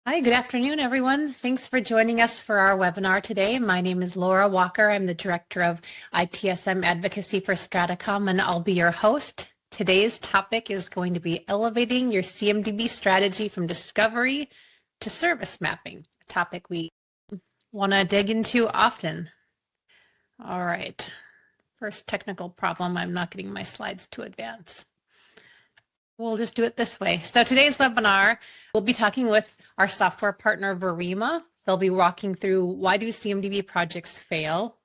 Hi, good afternoon, everyone. Thanks for joining us for our webinar today. My name is Laura Walker. I'm the Director of ITSM Advocacy for StrataCom, and I'll be your host. Today's topic is going to be elevating your CMDB strategy from discovery to service mapping, a topic we want to dig into often. All right, first technical problem, I'm not getting my slides to advance. We'll just do it this way. So today's webinar, we'll be talking with our software partner, Virima. They'll be walking through why do CMDB projects fail?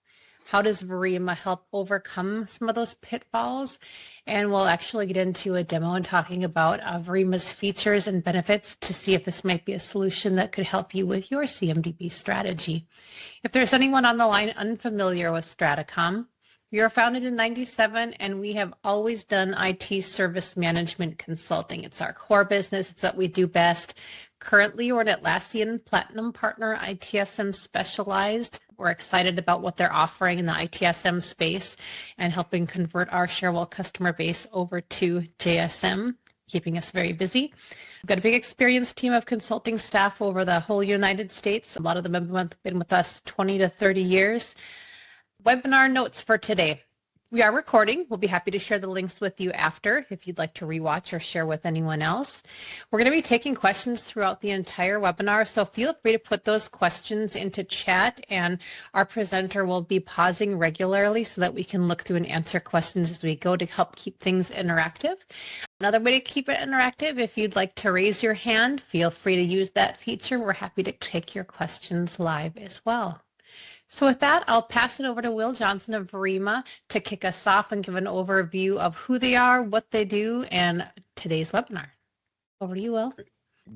How does Virima help overcome some of those pitfalls? And we'll actually get into a demo and talking about Virima's features and benefits to see if this might be a solution that could help you with your CMDB strategy. If there's anyone on the line unfamiliar with StrataCom, we were founded in '97, and we have always done IT service management consulting. It's our core business. It's what we do best. Currently, we're an Atlassian Platinum Partner, ITSM Specialized. We're excited about what they're offering in the ITSM space and helping convert our Sharewell customer base over to JSM, keeping us very busy. We've got a big experienced team of consulting staff over the whole United States. A lot of them have been with us 20 to 30 years. Webinar notes for today. We are recording. We'll be happy to share the links with you after if you'd like to rewatch or share with anyone else. We're going to be taking questions throughout the entire webinar, so feel free to put those questions into chat, and our presenter will be pausing regularly so that we can look through and answer questions as we go to help keep things interactive. Another way to keep it interactive, if you'd like to raise your hand, feel free to use that feature. We're happy to take your questions live as well. So with that, I'll pass it over to Will Johnson of Virima to kick us off and give an overview of who they are, what they do, and today's webinar. Over to you, Will.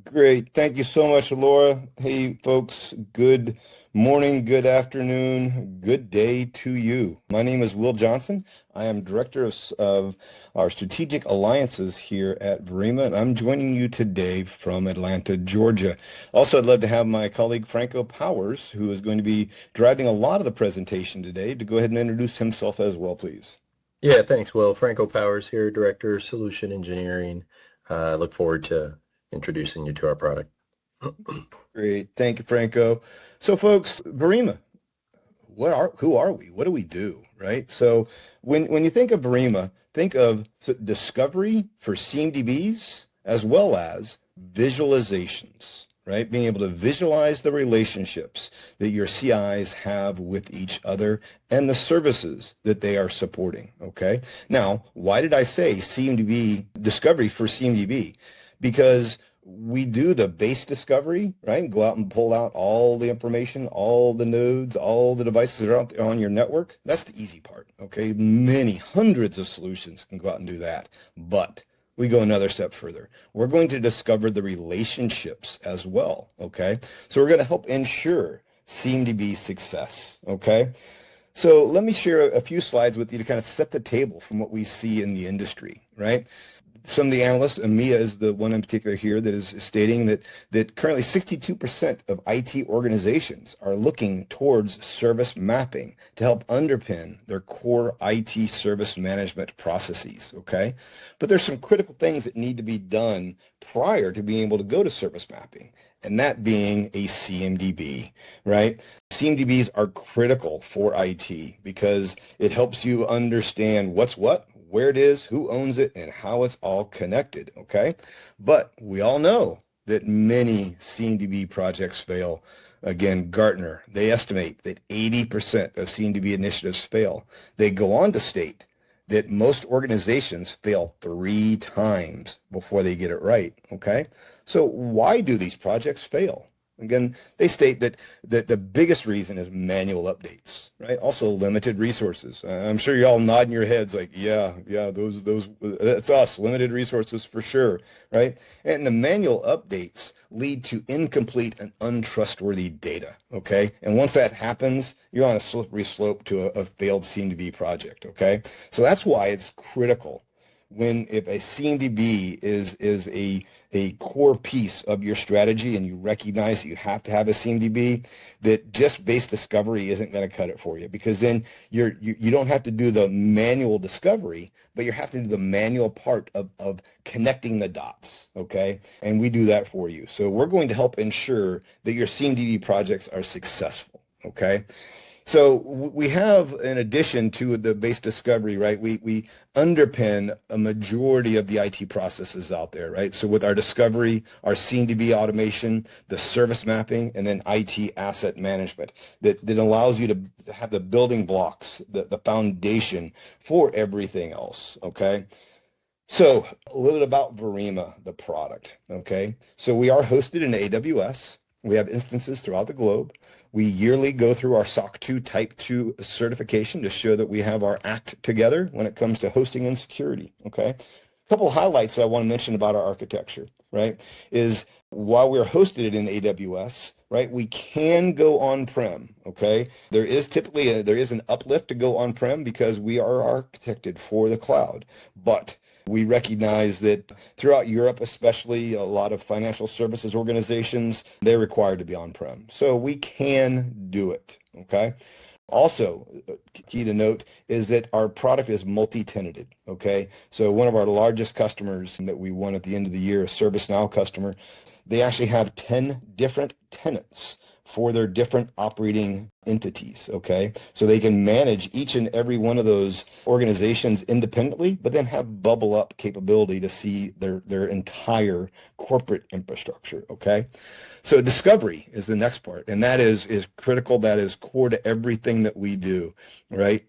Great. Thank you so much, Laura. Hey, folks. Good morning, good afternoon, good day to you. My name is Will Johnson. I am Director of our Strategic Alliances here at Virima, and I'm joining you today from Atlanta, Georgia. Also, I'd love to have my colleague Franco Powers, who is going to be driving a lot of the presentation today, to go ahead and introduce himself as well, please. Yeah, thanks, Will. Franco Powers here, Director of Solution Engineering. I look forward to introducing you to our product. Great. Thank you, Franco. So, folks, Virima, who are we? What do we do, right? So when you think of Virima, think of discovery for CMDBs as well as visualizations, right? Being able to visualize the relationships that your CIs have with each other and the services that they are supporting, okay? Now, why did I say CMDB, discovery for CMDB? Because we do the base discovery, right? Go out and pull out all the information, all the nodes, all the devices that are out there on your network. That's the easy part, okay? Many hundreds of solutions can go out and do that. But we go another step further. We're going to discover the relationships as well, okay? So we're going to help ensure CMDB success, okay? So let me share a few slides with you to kind of set the table from what we see in the industry, right? Some of the analysts, and Mia is the one in particular here, that is stating that currently 62% of IT organizations are looking towards service mapping to help underpin their core IT service management processes, okay? But there's some critical things that need to be done prior to being able to go to service mapping, and that being a CMDB, right? CMDBs are critical for IT because it helps you understand what's what, where it is, who owns it, and how it's all connected, okay? But we all know that many CMDB projects fail. Again, Gartner, they estimate that 80% of CMDB initiatives fail. They go on to state that most organizations fail 3 times before they get it right, okay? So why do these projects fail? Again, they state that the biggest reason is manual updates, right? Also limited resources. I'm sure you're all nodding your heads like, yeah, that's us, limited resources for sure, right? And the manual updates lead to incomplete and untrustworthy data, okay? And once that happens, you're on a slippery slope to a failed CMDB project, okay? So that's why it's critical if a CMDB is a a core piece of your strategy and you recognize that you have to have a CMDB, that just base discovery isn't going to cut it for you, because then you don't have to do the manual discovery, but you have to do the manual part of connecting the dots, okay? And we do that for you. So we're going to help ensure that your CMDB projects are successful, okay? So we have, in addition to the base discovery, right, we underpin a majority of the IT processes out there, right? So with our discovery, our CMDB automation, the service mapping, and then IT asset management that allows you to have the building blocks, the foundation for everything else, okay? So a little bit about Virima, the product, okay? So we are hosted in AWS. We have instances throughout the globe. We yearly go through our SOC 2 Type 2 certification to show that we have our act together when it comes to hosting and security, okay? A couple of highlights that I want to mention about our architecture, right, is while we're hosted in AWS, right, we can go on-prem, okay? There is typically there is an uplift to go on-prem because we are architected for the cloud, but we recognize that throughout Europe, especially a lot of financial services organizations, they're required to be on-prem. So we can do it, okay? Also, key to note is that our product is multi-tenanted, okay? So one of our largest customers that we won at the end of the year, a ServiceNow customer, they actually have 10 different tenants for their different operating entities, okay? So they can manage each and every one of those organizations independently, but then have bubble up capability to see their entire corporate infrastructure, okay? So discovery is the next part, and that is critical. That is core to everything that we do, right?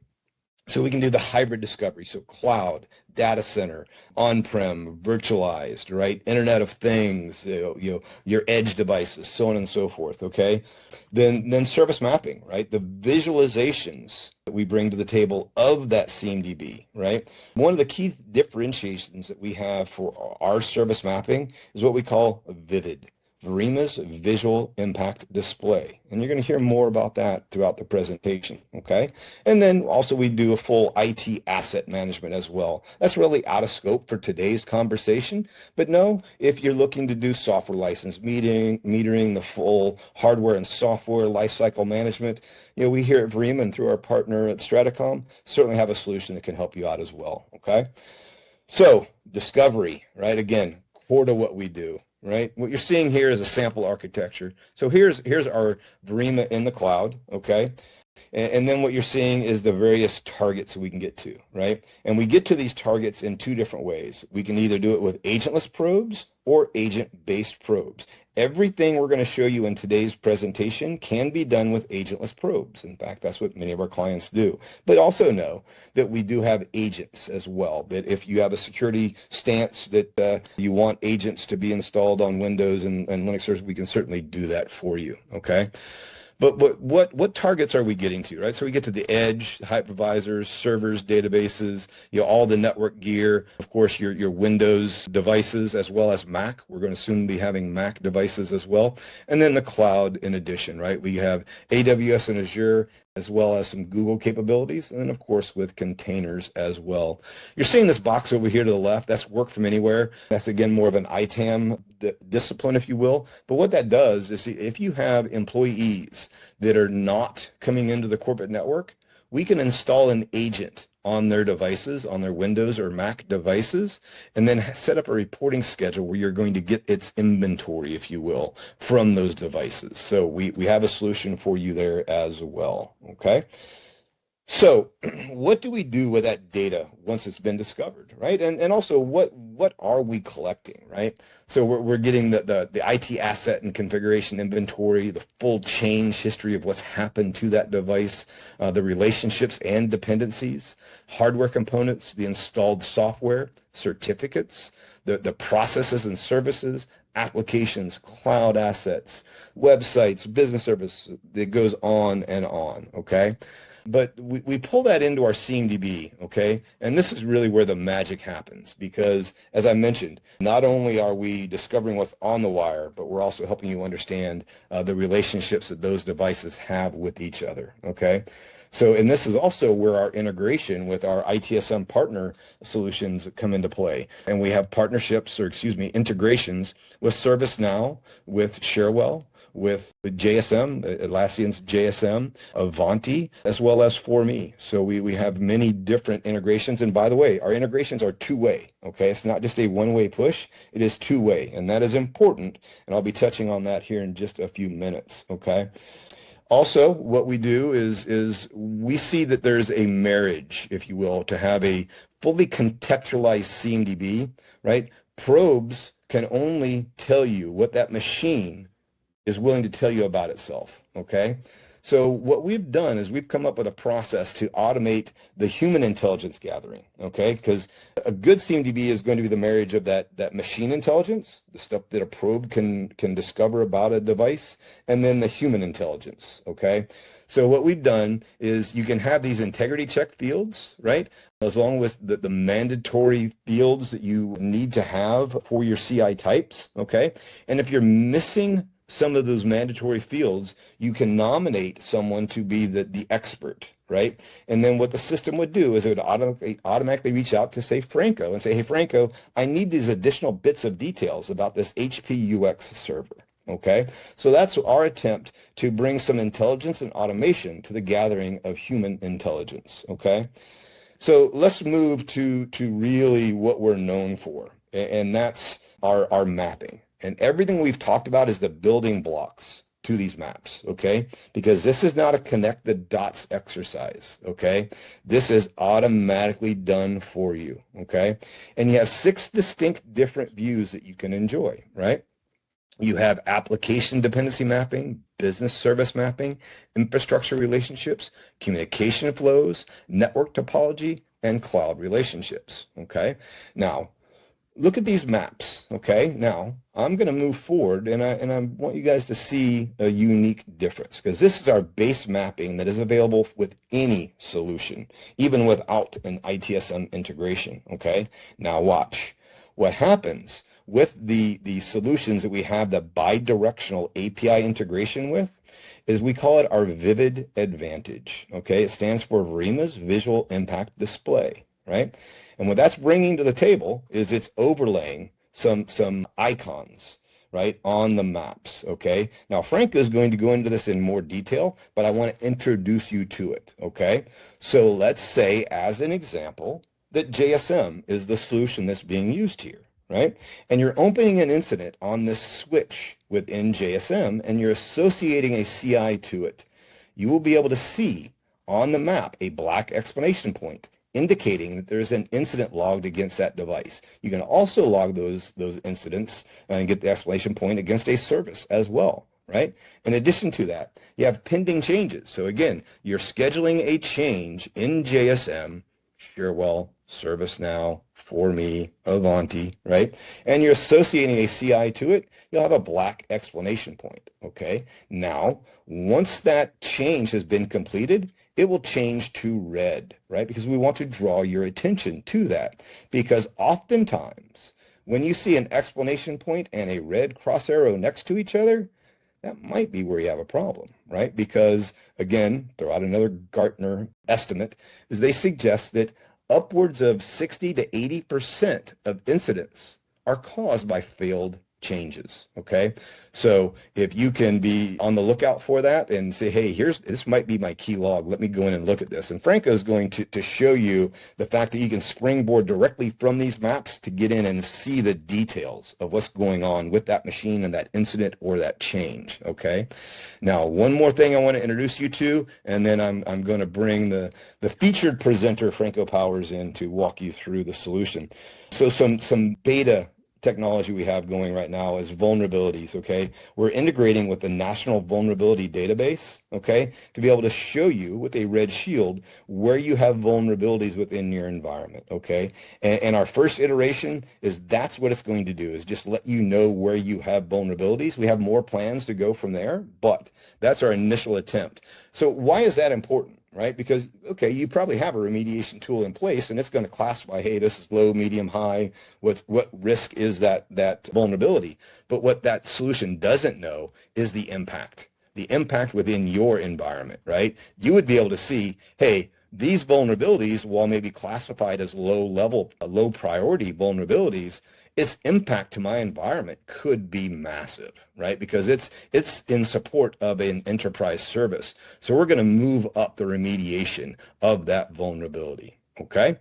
So we can do the hybrid discovery, so cloud, data center, on-prem, virtualized, right? Internet of Things, your edge devices, so on and so forth, okay? Then service mapping, right? The visualizations that we bring to the table of that CMDB, right? One of the key differentiations that we have for our service mapping is what we call Vivid. Virima's Visual Impact Display. And you're going to hear more about that throughout the presentation, okay? And then also we do a full IT asset management as well. That's really out of scope for today's conversation, but no, if you're looking to do software license metering, the full hardware and software lifecycle management, we here at Virima and through our partner at StrataCom certainly have a solution that can help you out as well, okay? So, discovery, right? Again, core to what we do. Right? What you're seeing here is a sample architecture. So here's our Virima in the cloud, okay? And then what you're seeing is the various targets that we can get to, right? And we get to these targets in two different ways. We can either do it with agentless probes or agent-based probes. Everything we're going to show you in today's presentation can be done with agentless probes. In fact, that's what many of our clients do. But also know that we do have agents as well, that if you have a security stance that you want agents to be installed on Windows and Linux servers, we can certainly do that for you, okay? But what targets are we getting to, right? So we get to the edge, hypervisors, servers, databases, all the network gear, of course, your Windows devices as well as Mac. We're going to soon be having Mac devices as well. And then the cloud in addition, right? We have AWS and Azure as well as some Google capabilities, and then of course with containers as well. You're seeing this box over here to the left, that's work from anywhere. That's again more of an ITAM discipline, if you will. But what that does is if you have employees that are not coming into the corporate network, we can install an agent on their devices, on their Windows or Mac devices, and then set up a reporting schedule where you're going to get its inventory, if you will, from those devices. So we have a solution for you there as well, okay? So what do we do with that data once it's been discovered, right? And also what are we collecting, right? So we're getting the IT asset and configuration inventory, the full change history of what's happened to that device, the relationships and dependencies, hardware components, the installed software, certificates, the processes and services, applications, cloud assets, websites, business services. It goes on and on, okay? But we pull that into our CMDB, okay? And this is really where the magic happens because, as I mentioned, not only are we discovering what's on the wire, but we're also helping you understand the relationships that those devices have with each other, okay? So, and this is also where our integration with our ITSM partner solutions come into play. And we have partnerships, or excuse me, integrations with ServiceNow, with Cherwell, with JSM, Atlassian's JSM, Avanti, as well as For Me. So we have many different integrations. And by the way, our integrations are two-way, okay? It's not just a one-way push, it is two-way. And that is important, and I'll be touching on that here in just a few minutes, okay? Also, what we do is we see that there's a marriage, if you will, to have a fully contextualized CMDB, right? Probes can only tell you what that machine is willing to tell you about itself, okay? So what we've done is we've come up with a process to automate the human intelligence gathering, okay? Because a good CMDB is going to be the marriage of that machine intelligence, the stuff that a probe can discover about a device, and then the human intelligence, okay? So what we've done is you can have these integrity check fields, right? As long with the mandatory fields that you need to have for your CI types, okay? And if you're missing some of those mandatory fields, you can nominate someone to be the expert, right? And then what the system would do is it would automatically reach out to, say, Franco and say, hey, Franco, I need these additional bits of details about this HP UX server, okay? So that's our attempt to bring some intelligence and automation to the gathering of human intelligence, okay? So let's move to really what we're known for, and that's our mapping. And everything we've talked about is the building blocks to these maps, okay? Because this is not a connect the dots exercise, okay? This is automatically done for you, okay? And you have 6 distinct different views that you can enjoy, right? You have application dependency mapping, business service mapping, infrastructure relationships, communication flows, network topology, and cloud relationships, okay? Now, look at these maps, okay? Now, I'm going to move forward, and I want you guys to see a unique difference, because this is our base mapping that is available with any solution, even without an ITSM integration, okay? Now watch. What happens with the solutions that we have the bidirectional API integration with is we call it our Vivid Advantage, okay? It stands for Virima's Visual Impact Display, right? And what that's bringing to the table is it's overlaying some icons, right, on the maps, okay? Now, Frank is going to go into this in more detail, but I want to introduce you to it, okay? So let's say, as an example, that JSM is the solution that's being used here, right? And you're opening an incident on this switch within JSM, and you're associating a CI to it. You will be able to see on the map a black exclamation point, indicating that there's an incident logged against that device. You can also log those incidents and get the exclamation point against a service as well, right? In addition to that, you have pending changes. So again, you're scheduling a change in JSM, Cherwell, ServiceNow, For Me, Avanti, right? And you're associating a CI to it, you'll have a black exclamation point, okay? Now, once that change has been completed, it will change to red, right? Because we want to draw your attention to that. Because oftentimes, when you see an exclamation point and a red cross arrow next to each other, that might be where you have a problem, right? Because, again, throw out another Gartner estimate, is they suggest that upwards of 60 to 80% of incidents are caused by failed changes, okay? So if you can be on the lookout for that and say, hey, this might be my key log, let me go in and look at this. And Franco is going to show you the fact that you can springboard directly from these maps to get in and see the details of what's going on with that machine and that incident or that change, okay? Now, one more thing I want to introduce you to, and then I'm going to bring the featured presenter, Franco Powers, in to walk you through the solution. So some beta technology we have going right now is vulnerabilities, okay? We're integrating with the National Vulnerability Database, okay, to be able to show you with a red shield where you have vulnerabilities within your environment, okay? And our first iteration is that's what it's going to do, is just let you know where you have vulnerabilities. We have more plans to go from there, but that's our initial attempt. So why is that important? right? Because, okay, you probably have a remediation tool in place and it's going to classify, hey, this is low, medium, high. What risk is that vulnerability? But what that solution doesn't know is the impact within your environment, right? You would be able to see, hey, these vulnerabilities, while maybe classified as low priority vulnerabilities, its impact to my environment could be massive, right? Because it's in support of an enterprise service. So we're going to move up the remediation of that vulnerability, okay?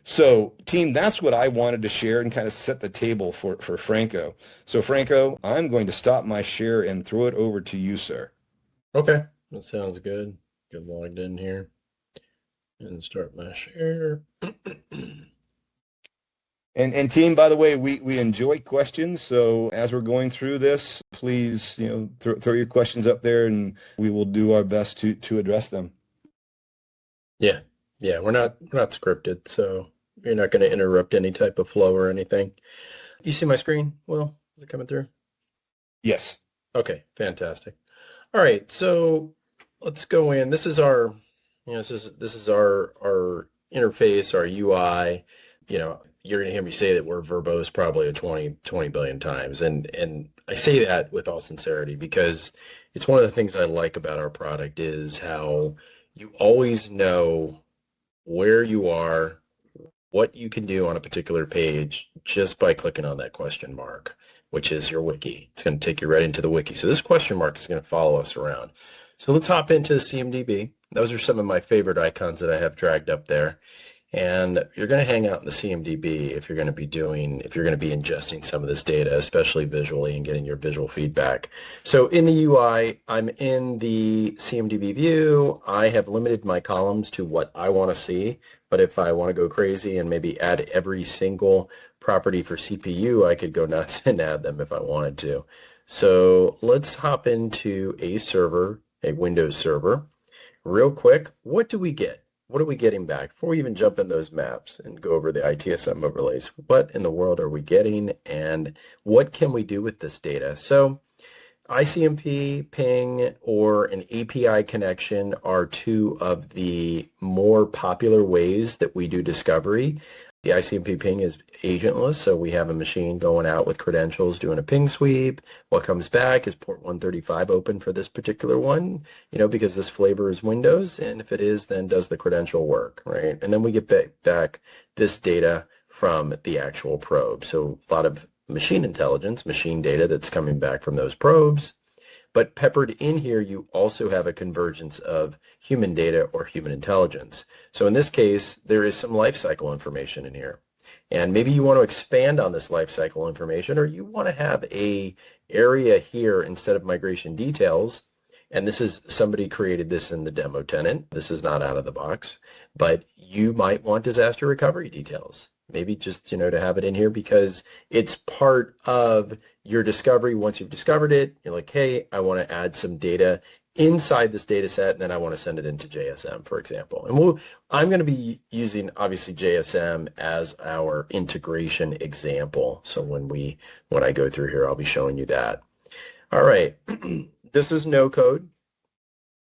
So team, that's what I wanted to share and kind of set the table for Franco. So Franco, I'm going to stop my share and throw it over to you, sir. Okay, that sounds good. Get logged in here and start my share. And team, by the way, we enjoy questions. So as we're going through this, please, throw your questions up there, and we will do our best to address them. Yeah, we're not scripted, so you're not going to interrupt any type of flow or anything. You see my screen, Will? Is it coming through? Yes. Okay, fantastic. All right, so let's go in. This is our, this is our interface, our UI. You're going to hear me say that we're verbose probably 20 billion times. And I say that with all sincerity because it's one of the things I like about our product is how you always know where you are, what you can do on a particular page just by clicking on that question mark, which is your wiki. It's going to take you right into the wiki. So this question mark is going to follow us around. So let's hop into the CMDB. Those are some of my favorite icons that I have dragged up there. And you're going to hang out in the CMDB if you're going to be ingesting some of this data, especially visually, and getting your visual feedback. So in the UI, I'm in the CMDB view. I have limited my columns to what I want to see, but if I want to go crazy and maybe add every single property for CPU, I could go nuts and add them if I wanted to. So let's hop into a server, a Windows server. Real quick, what do we get? What are we getting back? Before we even jump in those maps and go over the ITSM overlays, what in the world are we getting and what can we do with this data? So ICMP, ping, or an API connection are two of the more popular ways that we do discovery. The ICMP ping is agentless, so we have a machine going out with credentials doing a ping sweep. What comes back is port 135 open for this particular one, because this flavor is Windows, and if it is, then does the credential work, right? And then we get back this data from the actual probe. So a lot of machine intelligence, machine data that's coming back from those probes. But peppered in here, you also have a convergence of human data or human intelligence. So in this case, there is some lifecycle information in here. And maybe you want to expand on this lifecycle information, or you want to have a area here instead of migration details. And this is, somebody created this in the demo tenant. This is not out of the box, but you might want disaster recovery details. Maybe just, to have it in here because it's part of your discovery. Once you've discovered it, you're like, hey, I want to add some data inside this data set, and then I want to send it into JSM, for example. And I'm going to be using, obviously, JSM as our integration example. So when I go through here, I'll be showing you that. All right, this is no code.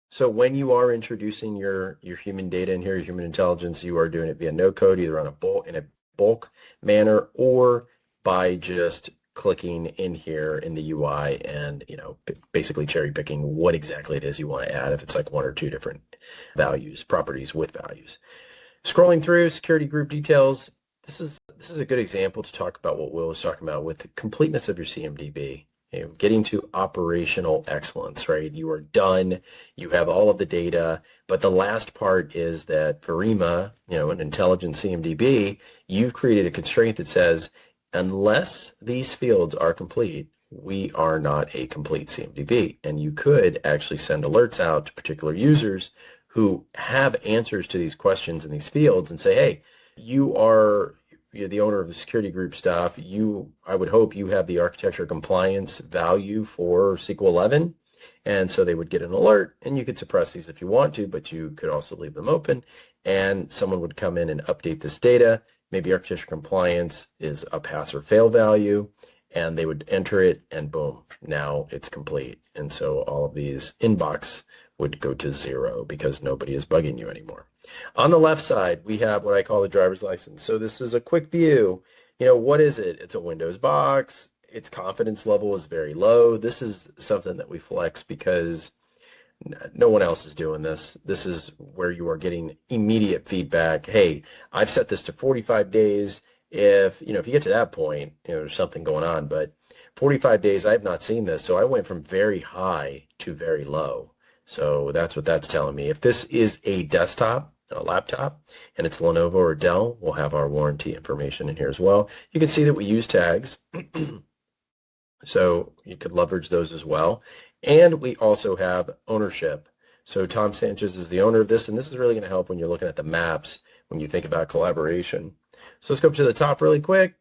So when you are introducing your human data in here, your human intelligence, you are doing it via no code, either on in a bulk manner or by just clicking in here in the UI and basically cherry picking what exactly it is you want to add, if it's like one or two different values, properties with values. Scrolling through security group details, this is a good example to talk about what Will was talking about with the completeness of your CMDB. Getting to operational excellence, right? You are done, you have all of the data, but the last part is that Virima, an intelligent CMDB, you've created a constraint that says, unless these fields are complete, we are not a complete CMDB. And you could actually send alerts out to particular users who have answers to these questions in these fields and say, hey, you're the owner of the security group stuff. I would hope you have the architecture compliance value for SQL 11. And so they would get an alert, and you could suppress these if you want to, but you could also leave them open. And someone would come in and update this data. Maybe architecture compliance is a pass or fail value. and they would enter it, and boom, now it's complete. And so all of these inbox would go to 0 because nobody is bugging you anymore. On the left side, we have what I call the driver's license. So this is a quick view. What is it? It's a Windows box. Its confidence level is very low. This is something that we flex because no one else is doing this. This is where you are getting immediate feedback. Hey, I've set this to 45 days. If you get to that point, there's something going on, but 45 days, I've not seen this. So I went from very high to very low. So that's what that's telling me. If this is a desktop, a laptop, and it's Lenovo or Dell, we'll have our warranty information in here as well. You can see that we use tags. So you could leverage those as well. And we also have ownership. So Tom Sanchez is the owner of this, and this is really going to help when you're looking at the maps, when you think about collaboration. So let's go up to the top really quick.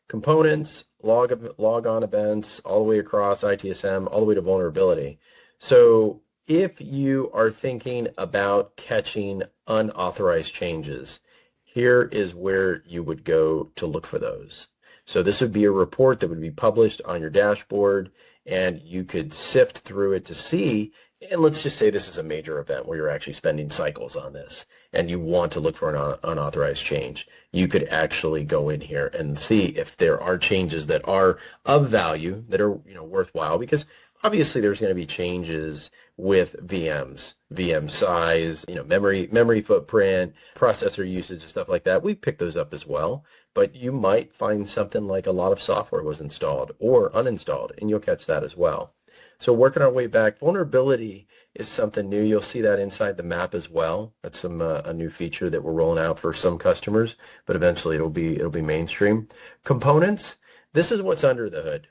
Components, log on events, all the way across ITSM, all the way to vulnerability. So if you are thinking about catching unauthorized changes, here is where you would go to look for those. So this would be a report that would be published on your dashboard, and you could sift through it to see, and let's just say this is a major event where you're actually spending cycles on this, and you want to look for an unauthorized change. You could actually go in here and see if there are changes that are of value, that are worthwhile, because obviously there's going to be changes with VMs, VM size, memory footprint, processor usage, and stuff like that. We pick those up as well, but you might find something like a lot of software was installed or uninstalled, and you'll catch that as well. So working our way back, vulnerability is something new. You'll see that inside the map as well. That's a new feature that we're rolling out for some customers, but eventually it'll be mainstream. Components, this is what's under the hood.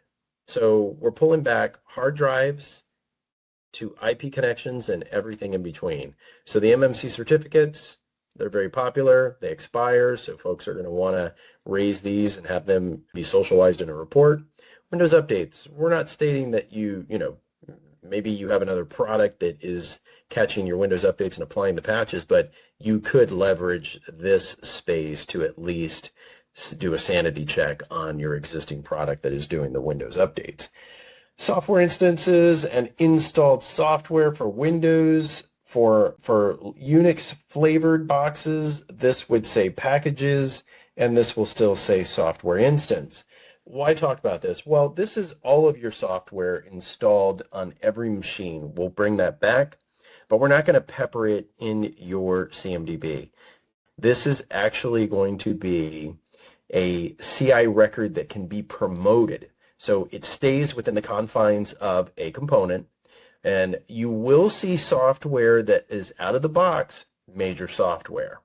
So we're pulling back hard drives to IP connections and everything in between. So the MMC certificates, they're very popular. They expire, so folks are going to want to raise these and have them be socialized in a report. Windows updates, we're not stating that maybe you have another product that is catching your Windows updates and applying the patches, but you could leverage this space to at least do a sanity check on your existing product that is doing the Windows updates. Software instances and installed software for Windows, for Unix flavored boxes, this would say packages, and this will still say software instance. Why talk about this? Well, this is all of your software installed on every machine. We'll bring that back, but we're not going to pepper it in your CMDB. This is actually going to be a CI record that can be promoted. So it stays within the confines of a component, and you will see software that is out of the box, major software,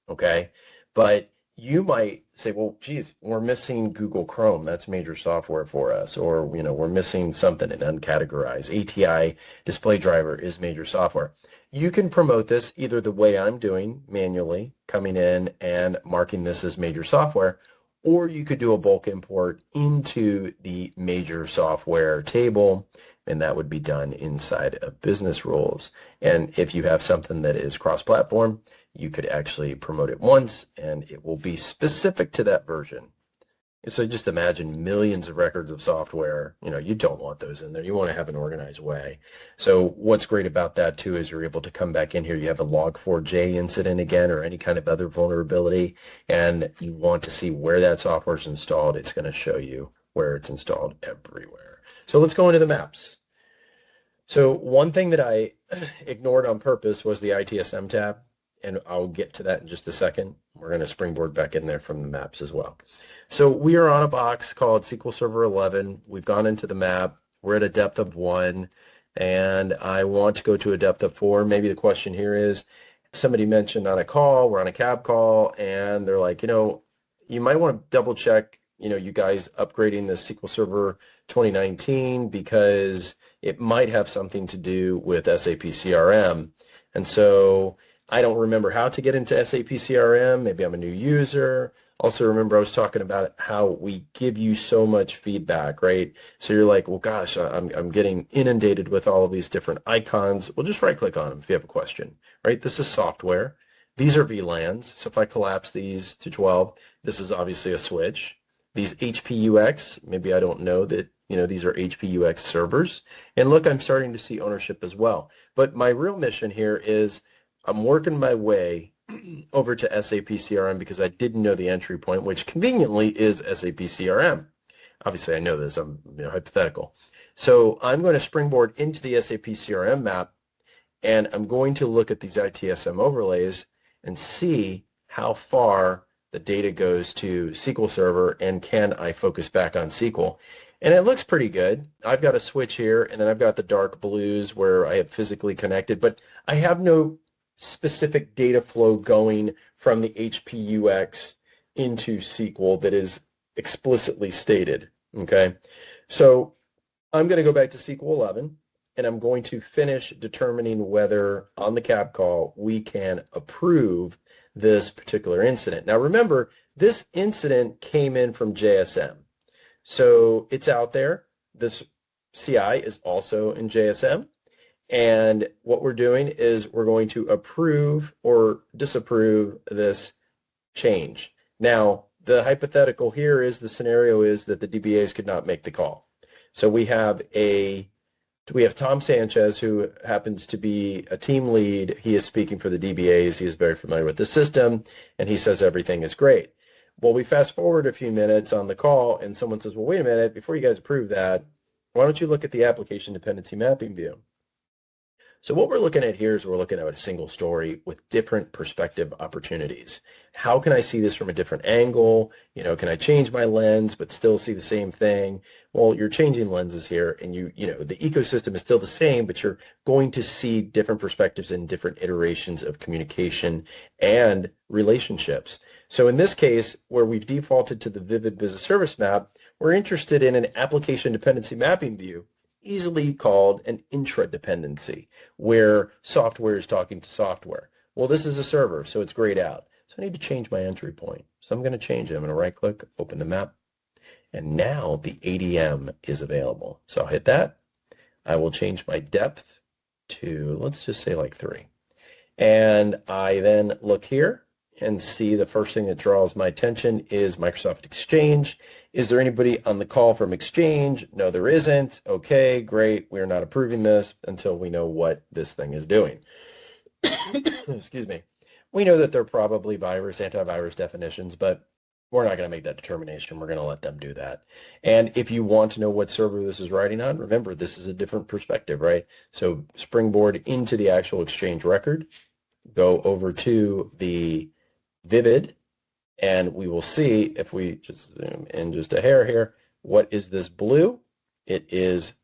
okay? But you might say, well, geez, we're missing Google Chrome. That's major software for us. Or, we're missing something in uncategorized. ATI display driver is major software. You can promote this either the way I'm doing, manually, coming in and marking this as major software, or you could do a bulk import into the major software table, and that would be done inside of business rules. And if you have something that is cross-platform, you could actually promote it once, and it will be specific to that version. So just imagine millions of records of software. You don't want those in there. You want to have an organized way. So what's great about that too is you're able to come back in here. You have a log4j incident again, or any kind of other vulnerability, and you want to see where that software is installed. It's going to show you where it's installed everywhere. So let's go into the maps. So one thing that I ignored on purpose was the ITSM tab, and I'll get to that in just a second. We're going to springboard back in there from the maps as well. So we are on a box called SQL Server 11. We've gone into the map. We're at a depth of 1, and I want to go to a depth of 4. Maybe the question here is, somebody mentioned on a call, we're on a cab call, and they're like, you might want to double check, you guys upgrading the SQL Server 2019 because it might have something to do with SAP CRM. And so I don't remember how to get into SAP CRM. Maybe I'm a new user. Also remember I was talking about how we give you so much feedback, right? So you're like, well, gosh, I'm getting inundated with all of these different icons. Well, just right click on them if you have a question, right? This is software. These are VLANs. So if I collapse these to 12, this is obviously a switch. these HPUX, maybe I don't know that, these are HPUX servers. And look, I'm starting to see ownership as well. But my real mission here is I'm working my way over to SAP CRM because I didn't know the entry point, which conveniently is SAP CRM. Obviously, I know this. I'm hypothetical. So I'm going to springboard into the SAP CRM map, and I'm going to look at these ITSM overlays and see how far the data goes to SQL Server, and can I focus back on SQL. And it looks pretty good. I've got a switch here, and then I've got the dark blues where I have physically connected, but I have no specific data flow going from the HPUX into SQL that is explicitly stated, okay? So I'm going to go back to SQL 11, and I'm going to finish determining whether on the CAP call we can approve this particular incident. Now remember, this incident came in from JSM. So it's out there. This CI is also in JSM. And what we're doing is we're going to approve or disapprove this change. Now, the hypothetical here is the scenario is that the DBAs could not make the call. So we have Tom Sanchez, who happens to be a team lead. He is speaking for the DBAs. He is very familiar with the system, and he says everything is great. Well, we fast forward a few minutes on the call, and someone says, well, wait a minute, before you guys approve that, why don't you look at the application dependency mapping view? So what we're looking at here is we're looking at a single story with different perspective opportunities. How can I see this from a different angle? Can I change my lens but still see the same thing? Well, you're changing lenses here, and the ecosystem is still the same, but you're going to see different perspectives and different iterations of communication and relationships. So in this case, where we've defaulted to the Vivid Business Service Map, we're interested in an application dependency mapping view, easily called an intra-dependency, where software is talking to software. Well, this is a server, so it's grayed out. So I need to change my entry point. So I'm going to change it. I'm going to right-click, open the map, and now the ADM is available. So I'll hit that. I will change my depth to, let's just say like 3. And I then look here and see the first thing that draws my attention is Microsoft Exchange. Is there anybody on the call from Exchange? No, there isn't. Okay, great. We're not approving this until we know what this thing is doing. Excuse me. We know that they're probably antivirus definitions, but we're not going to make that determination. We're going to let them do that. And if you want to know what server this is writing on, remember, this is a different perspective, right? So springboard into the actual Exchange record, go over to the Vivid, and we will see, if we just zoom in just a hair here, what is this blue? It is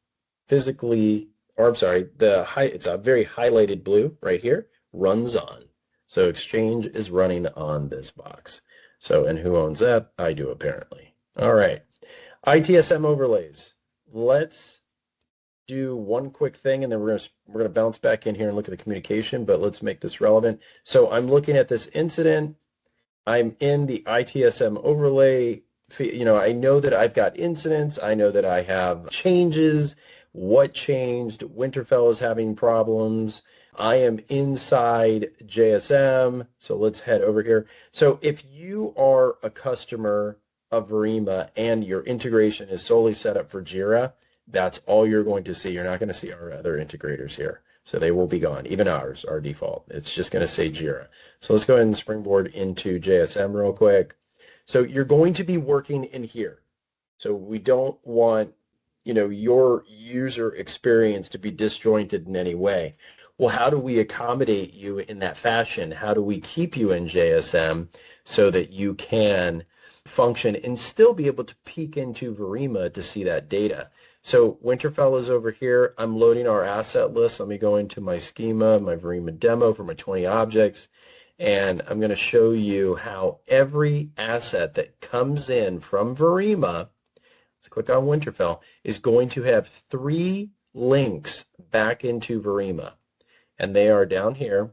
physically, or I'm sorry, it's a very highlighted blue right here, runs on. So Exchange is running on this box. So, and who owns that? I do, apparently. All right, ITSM overlays. Let's do one quick thing, and then we're gonna bounce back in here and look at the communication, but let's make this relevant. So I'm looking at this incident. I'm in the ITSM overlay. I know that I've got incidents. I know that I have changes. What changed? Winterfell is having problems. I am inside JSM. So let's head over here. So if you are a customer of Virima and your integration is solely set up for Jira, that's all you're going to see. You're not going to see our other integrators here. So they will be gone. Even ours, our default. It's just going to say Jira. So let's go ahead and springboard into JSM real quick. So you're going to be working in here. So we don't want, your user experience to be disjointed in any way. Well, how do we accommodate you in that fashion? How do we keep you in JSM so that you can function and still be able to peek into Virima to see that data? So Winterfell is over here. I'm loading our asset list. Let me go into my schema, my Virima demo for my 20 objects, and I'm going to show you how every asset that comes in from Virima, let's click on Winterfell, is going to have 3 links back into Virima, and they are down here.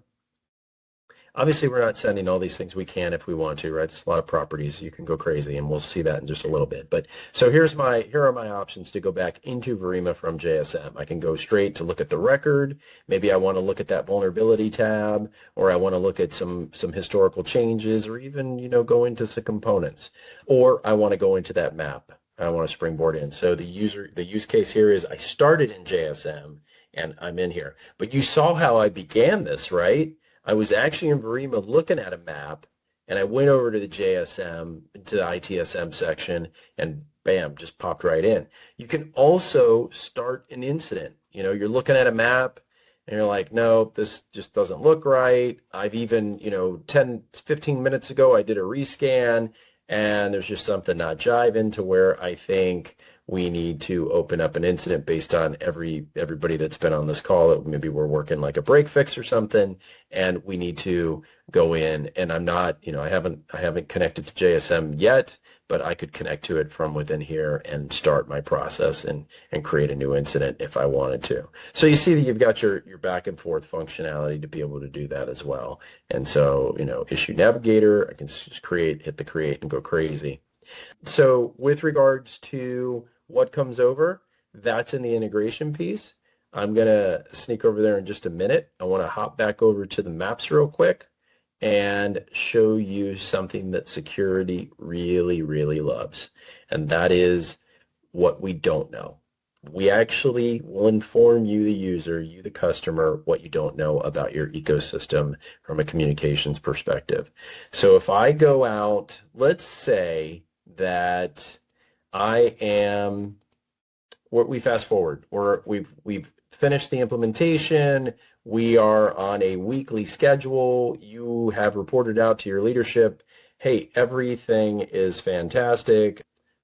Obviously, we're not sending all these things. We can if we want to, right? It's a lot of properties. You can go crazy, and we'll see that in just a little bit. But so here are my options to go back into Virima from JSM. I can go straight to look at the record. Maybe I want to look at that vulnerability tab, or I want to look at some historical changes, or even, go into some components, or I want to go into that map. I want to springboard in. So the use case here is I started in JSM and I'm in here. But you saw how I began this, right? I was actually in Virima looking at a map, and I went over to the JSM, to the ITSM section, and bam, just popped right in. You can also start an incident. You're looking at a map and you're like, no, this just doesn't look right. I've even, 10, 15 minutes ago, I did a rescan, and there's just something not jiving to where I think we need to open up an incident based on everybody that's been on this call. Maybe we're working like a break fix or something, and we need to go in. And I'm not, I haven't connected to JSM yet, but I could connect to it from within here and start my process and create a new incident if I wanted to. So you see that you've got your back and forth functionality to be able to do that as well. And so, issue navigator, I can just hit the create and go crazy. So with regards to what comes over, that's in the integration piece. I'm going to sneak over there in just a minute. I want to hop back over to the maps real quick and show you something that security really, really loves. And that is what we don't know. We actually will inform you, the user, you, the customer, what you don't know about your ecosystem from a communications perspective. So if I go out, let's say that we fast forward, we've finished the implementation. We are on a weekly schedule. You have reported out to your leadership, hey, everything is fantastic.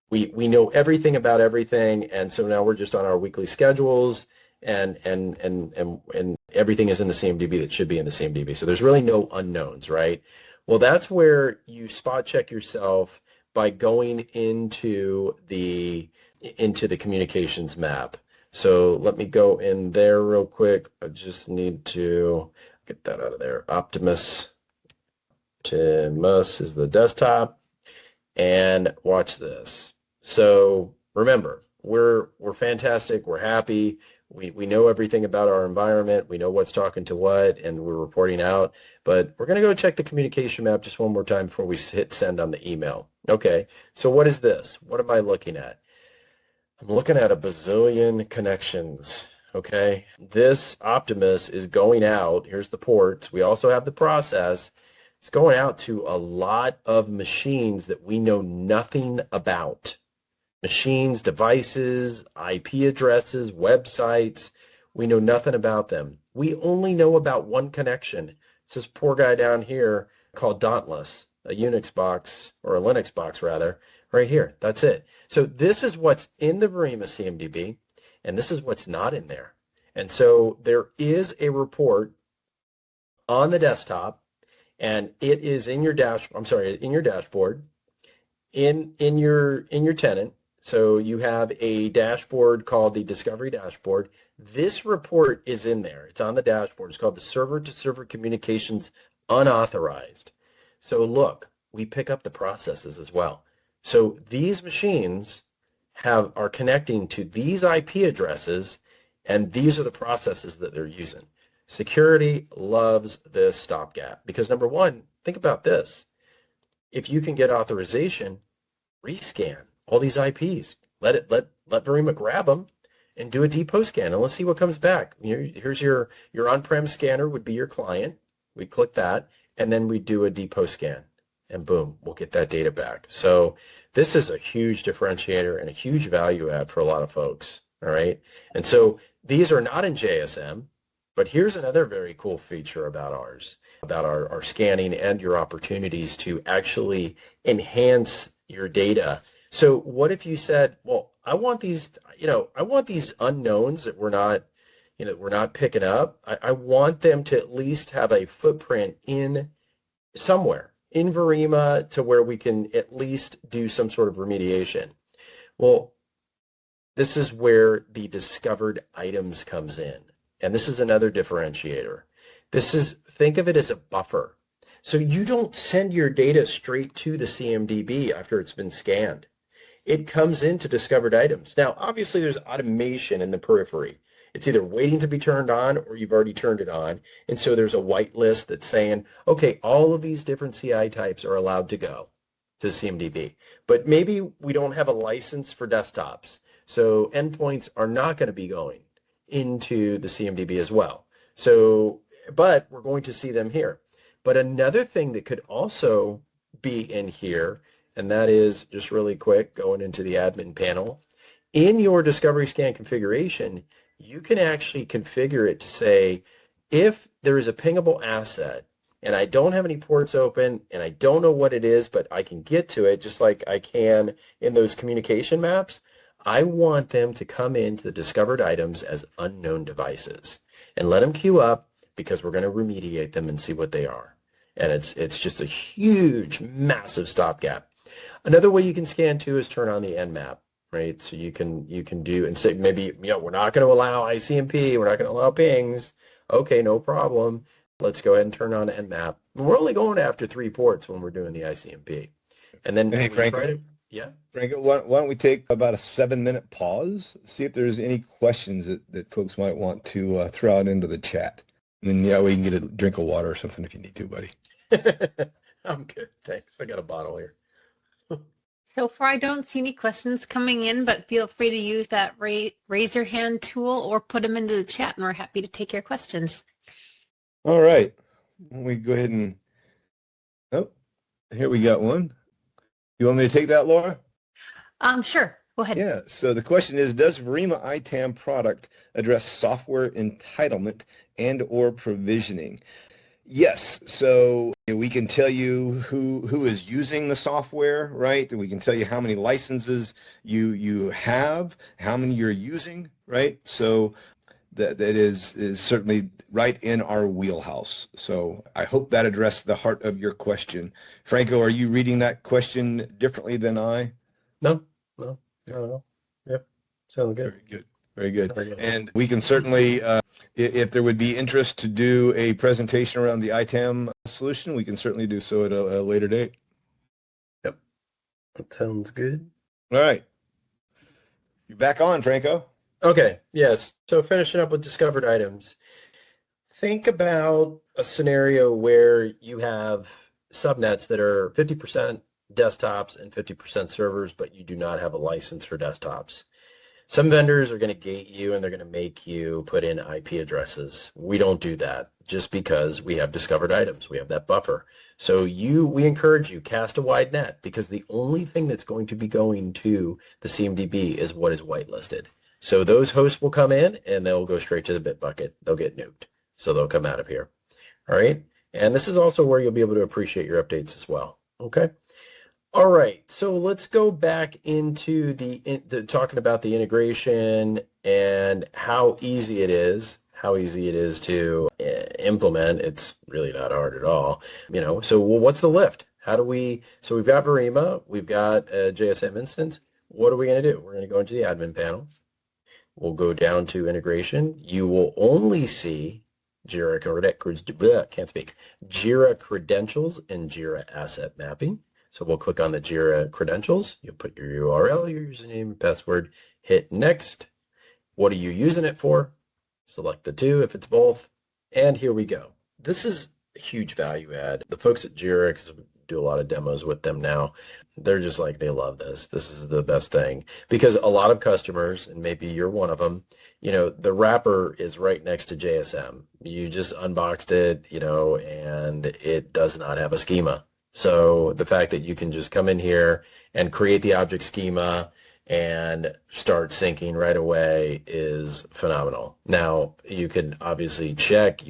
We know everything about everything, and so now we're just on our weekly schedules, and everything is in the CMDB that should be in the CMDB. So there's really no unknowns, right? Well, that's where you spot check yourself by going into the communications map. So let me go in there real quick. I just need to get that out of there. Optimus is the desktop, and watch this. So remember, we're fantastic. We're happy. We know everything about our environment. We know what's talking to what, and we're reporting out. But we're going to go check the communication map just one more time before we hit send on the email. Okay, so what is this? What am I looking at? I'm looking at a bazillion connections. Okay, this Optimus is going out. Here's the ports. We also have the process. It's going out to a lot of machines that we know nothing about. Machines, devices, IP addresses, websites. We know nothing about them. We only know about one connection. It's this poor guy down here called Dauntless, a Unix box, or a Linux box rather, right here. That's it. So this is what's in the Virima CMDB, and this is what's not in there. And so there is a report on the desktop, and it is in your dashboard, in your tenant. So you have a dashboard called the Discovery dashboard. This report is in there. It's on the dashboard. It's called the Server-to-Server Communications Unauthorized. So look, we pick up the processes as well. So these machines are connecting to these IP addresses, and these are the processes that they're using. Security loves this stopgap because, number one, think about this. If you can get authorization, rescan all these IPs. Let Virima grab them and do a depot scan, and let's see what comes back. Here's your on-prem scanner would be your client. We click that, and then we do a depot scan, and boom, we'll get that data back. So this is a huge differentiator and a huge value add for a lot of folks. All right, and so these are not in JSM, but here's another very cool feature about our scanning and your opportunities to actually enhance your data. So what if you said, well, I want these unknowns that we're not picking up. I want them to at least have a footprint in somewhere in Virima to where we can at least do some sort of remediation. Well, this is where the discovered items comes in. And this is another differentiator. Think of it as a buffer. So you don't send your data straight to the CMDB after it's been scanned. It comes into discovered items. Now, obviously, there's automation in the periphery. It's either waiting to be turned on or you've already turned it on. And so there's a white list that's saying, okay, all of these different CI types are allowed to go to CMDB. But maybe we don't have a license for desktops. So endpoints are not going to be going into the CMDB as well. So, but we're going to see them here. But another thing that could also be in here, and that is just really quick, going into the admin panel. In your Discovery Scan configuration, you can actually configure it to say, if there is a pingable asset and I don't have any ports open and I don't know what it is, but I can get to it just like I can in those communication maps, I want them to come into the discovered items as unknown devices and let them queue up, because we're going to remediate them and see what they are. And it's just a huge, massive stopgap. Another way you can scan too is turn on the Nmap, right? So you can do and say, maybe, we're not going to allow ICMP, we're not going to allow pings. Okay, no problem. Let's go ahead and turn on Nmap. We're only going after 3 ports when we're doing the ICMP. And then Hey, Franco. Yeah. Franco, why don't we take about a 7-minute pause, see if there's any questions that folks might want to throw out into the chat. And then, we can get a drink of water or something if you need to, buddy. I'm good. Thanks. I got a bottle here. So far, I don't see any questions coming in, but feel free to use that raise your hand tool or put them into the chat, and we're happy to take your questions. All right. We go ahead and, here we got one. You want me to take that, Laura? Sure. Go ahead. Yeah. So the question is, does Virima ITAM product address software entitlement and or provisioning? Yes. So we can tell you who is using the software, right? And we can tell you how many licenses you have, how many you're using, right? So that is certainly right in our wheelhouse. So I hope that addressed the heart of your question. Franco, are you reading that question differently than I? No. Yep. Sounds good. Very good. Very good. Very good. And we can certainly, if there would be interest to do a presentation around the ITAM solution, we can certainly do so at a later date. Yep. That sounds good. All right. You're back on, Franco. Okay. Yes. So finishing up with discovered items. Think about a scenario where you have subnets that are 50% desktops and 50% servers, but you do not have a license for desktops. Some vendors are going to gate you and they're going to make you put in IP addresses. We don't do that just because we have discovered items. We have that buffer. So we encourage you, cast a wide net, because the only thing that's going to be going to the CMDB is what is whitelisted. So those hosts will come in and they'll go straight to the bit bucket. They'll get nuked. So they'll come out of here. All right. And this is also where you'll be able to appreciate your updates as well. Okay. All right, so let's go back into the talking about the integration and how easy it is to implement. It's really not hard at all. So what's the lift? So we've got Virima, we've got a JSM instance. What are we going to do? We're going to go into the admin panel. We'll go down to integration. You will only see Jira credentials and Jira asset mapping. So we'll click on the Jira credentials. You'll put your URL, your username, and password, hit next. What are you using it for? Select the 2 if it's both. And here we go. This is a huge value add. The folks at Jira, because we do a lot of demos with them now, they're just like, they love this. This is the best thing. Because a lot of customers, and maybe you're one of them, the wrapper is right next to JSM. You just unboxed it, and it does not have a schema. So the fact that you can just come in here and create the object schema and start syncing right away is phenomenal. Now you can obviously check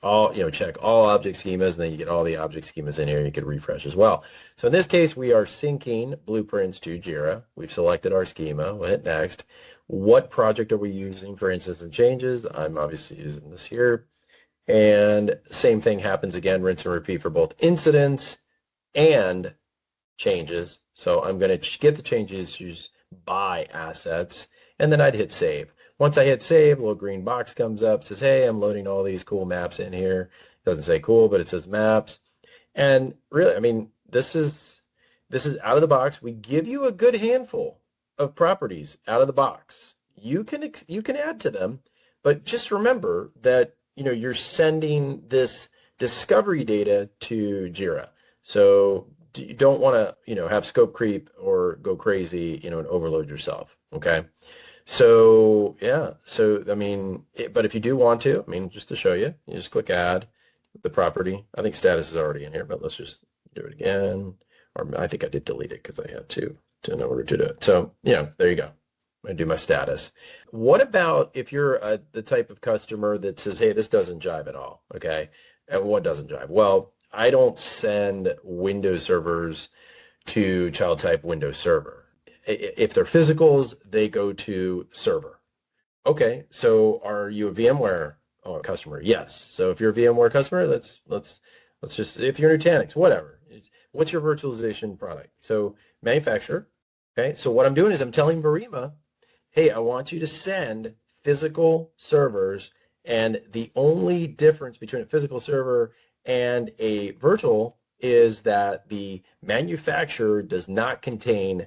all object schemas, and then you get all the object schemas in here. You can refresh as well. So in this case, we are syncing blueprints to Jira. We've selected our schema. We'll hit next. What project are we using for instance and changes? I'm obviously using this here. And same thing happens again, rinse and repeat for both incidents and changes. So I'm going to get the changes used by assets, and then I'd hit save. Once I hit save, a little green box comes up, says, hey, I'm loading all these cool maps in here. It doesn't say cool, but it says maps. And really, I mean, this is out of the box. We give you a good handful of properties out of the box. You can add to them, but just remember that you're sending this discovery data to Jira. So you don't want to have scope creep or go crazy and overload yourself. Okay. So yeah, so I mean, but if you do want to, I mean, just to show you, you just click add the property. I think status is already in here, but let's just do it again. Or I think I did delete it because I had to in order to do it. So there you go. I do my status. What about if you're the type of customer that says, hey, this doesn't jive at all, okay? And what doesn't jive? Well, I don't send Windows servers to child type Windows Server. If they're physicals, they go to server. Okay, so are you a VMware customer? Yes. So if you're a VMware customer, let's just, if you're Nutanix, whatever. What's your virtualization product? So manufacturer. Okay, so what I'm doing is I'm telling Virima, hey, I want you to send physical servers, and the only difference between a physical server and a virtual is that the manufacturer does not contain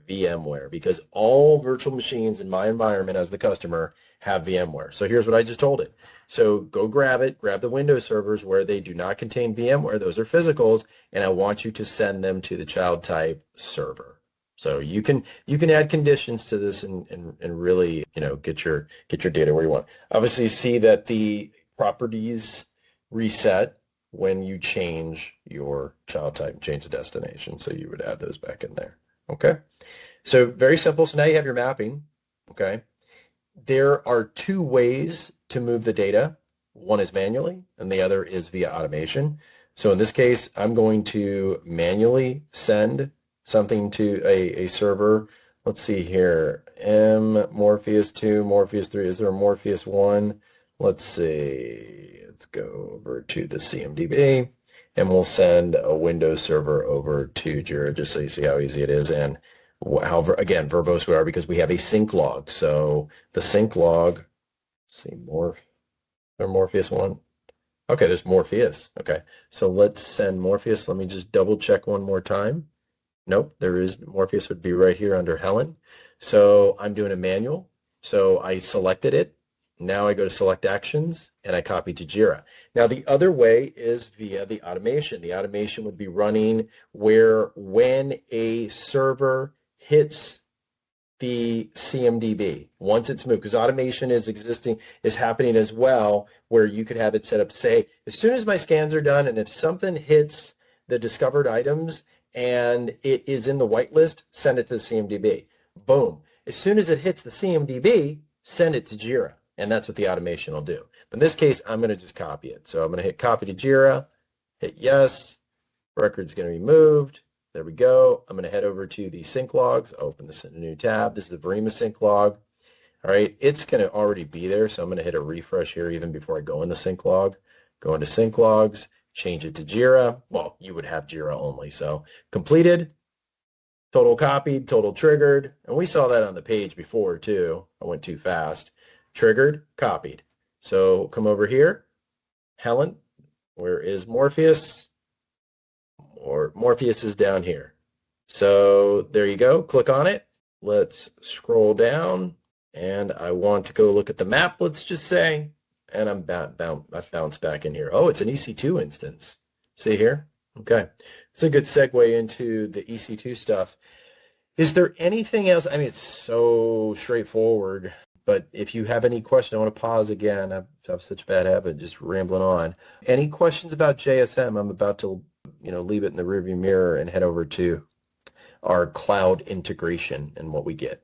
VMware, because all virtual machines in my environment as the customer have VMware. So here's what I just told it. So go grab it, grab the Windows servers where they do not contain VMware, those are physicals, and I want you to send them to the child type server. So you can add conditions to this and really get your data where you want. Obviously, you see that the properties reset when you change your child type and change the destination. So you would add those back in there. Okay. So very simple. So now you have your mapping. Okay. There are two ways to move the data. One is manually and the other is via automation. So in this case, I'm going to manually send something to a server. Let's see here. Morpheus 2, Morpheus 3. Is there a Morpheus 1? Let's see. Let's go over to the CMDB and we'll send a Windows server over to Jira just so you see how easy it is and how, again, verbose we are because we have a sync log. So the sync log, let's see, Morpheus 1. Okay, there's Morpheus. Okay, so let's send Morpheus. Let me just double check one more time. Nope, there is Morpheus would be right here under Helen. So I'm doing a manual. So I selected it. Now I go to select actions and I copy to Jira. Now the other way is via the automation. The automation would be running where when a server hits the CMDB, once it's moved, because automation is happening as well, where you could have it set up to say, as soon as my scans are done and if something hits the discovered items and it is in the whitelist, send it to the CMDB. Boom. As soon as it hits the CMDB, send it to Jira. And that's what the automation will do. But in this case, I'm going to just copy it. So I'm going to hit copy to Jira, hit yes, record's going to be moved. There we go. I'm going to head over to the sync logs, open this in a new tab. This is the Virima sync log. All right, it's going to already be there. So I'm going to hit a refresh here even before I go into sync log. Go into sync logs, change it to Jira. Well, you would have Jira only. So completed, total copied, total triggered. And we saw that on the page before too. I went too fast. Triggered, copied. So come over here. Helen, where is Morpheus? Or Morpheus is down here. So there you go. Click on it. Let's scroll down. And I want to go look at the map, let's just say. And I bounce back in here. Oh, it's an EC2 instance. See here? Okay. It's a good segue into the EC2 stuff. Is there anything else? I mean, it's so straightforward. But if you have any question, I want to pause again. I have such a bad habit just rambling on. Any questions about JSM? I'm about to, leave it in the rearview mirror and head over to our cloud integration and what we get.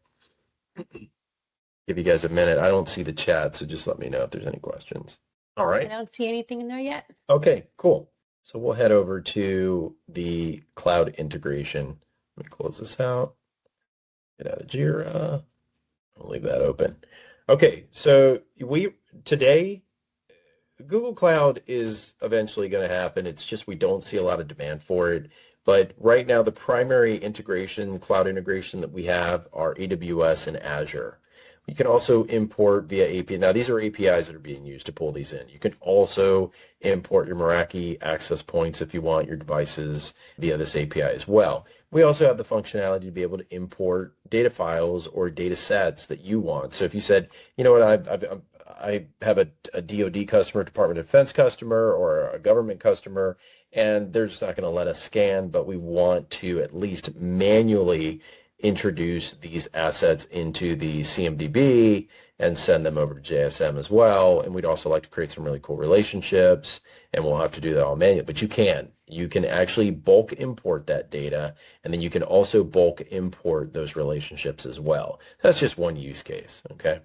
Give you guys a minute. I don't see the chat, so just let me know if there's any questions. All right. I don't see anything in there yet. Okay, cool. So we'll head over to the cloud integration. Let me close this out. Get out of Jira. I'll leave that open. Okay, so today, Google Cloud is eventually going to happen. It's just we don't see a lot of demand for it. But right now, the primary cloud integration that we have are AWS and Azure. You can also import via API. Now, these are APIs that are being used to pull these in. You can also import your Meraki access points if you want your devices via this API as well. We also have the functionality to be able to import data files or data sets that you want. So if you said, you know what, I have a DoD customer, Department of Defense customer, or a government customer, and they're just not going to let us scan, but we want to at least manually introduce these assets into the CMDB and send them over to JSM as well. And we'd also like to create some really cool relationships, and we'll have to do that all manually. But you can actually bulk import that data, and then you can also bulk import those relationships as well. That's just one use case, okay?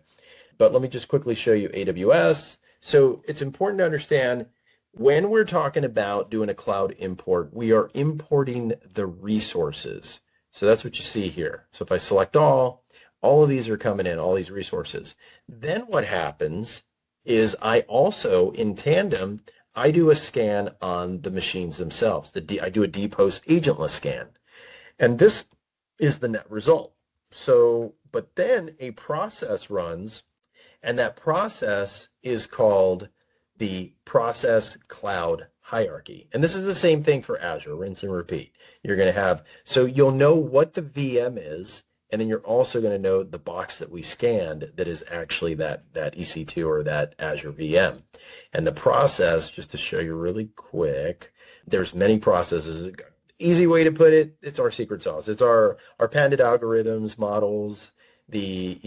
But let me just quickly show you AWS. So it's important to understand when we're talking about doing a cloud import, we are importing the resources. So that's what you see here. So if I select all of these are coming in, all these resources. Then what happens is I also, in tandem, I do a scan on the machines themselves. I do a dpost agentless scan. And this is the net result. So, but then a process runs, and that process is called the process cloud hierarchy. And this is the same thing for Azure, rinse and repeat. You're going to have, so you'll know what the VM is, and then you're also going to know the box that we scanned that is actually that EC2 or that Azure VM. And the process, just to show you really quick, there's many processes. Easy way to put it, it's our secret sauce. It's our patented algorithms, models, the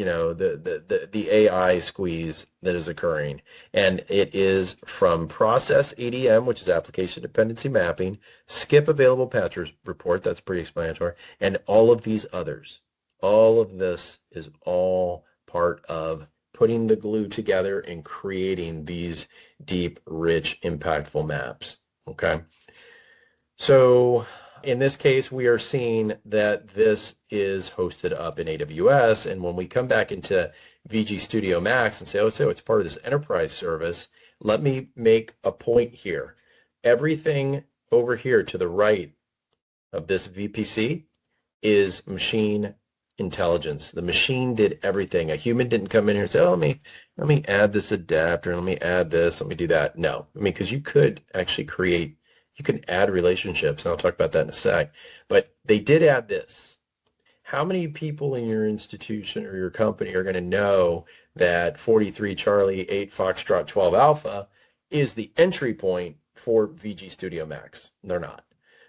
AI squeeze that is occurring. And it is from process ADM, which is application dependency mapping, skip available patch report, that's pretty explanatory, and all of these others. All of this is all part of putting the glue together and creating these deep, rich, impactful maps, okay? So in this case, we are seeing that this is hosted up in AWS, and when we come back into VG Studio Max and say, oh, so it's part of this enterprise service, let me make a point here. Everything over here to the right of this VPC is machine intelligence. The machine did everything. A human didn't come in here and say, oh, let me add this adapter, let me add this, let me do that. No, I mean, because you could actually create, you can add relationships, and I'll talk about that in a sec, but they did add this. How many people in your institution or your company are going to know that 43 Charlie 8 Foxtrot 12 Alpha is the entry point for VG Studio Max? They're not.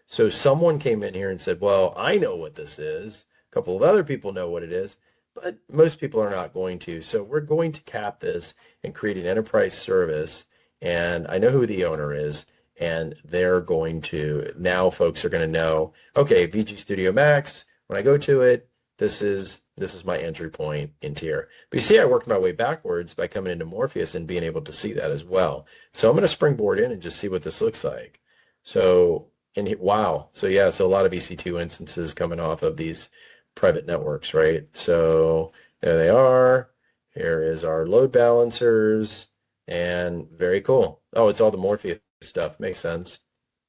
So someone came in here and said, well, I know what this is. A couple of other people know what it is, but most people are not going to. So we're going to cap this and create an enterprise service, and I know who the owner is. And they're going to, now folks are going to know, okay, VG Studio Max, when I go to it, this is my entry point into here. But you see, I worked my way backwards by coming into Morpheus and being able to see that as well. So I'm going to springboard in and just see what this looks like. So, wow. So yeah, so a lot of EC2 instances coming off of these private networks, right? So there they are. Here is our load balancers, and very cool. Oh, it's all the Morpheus stuff. Makes sense.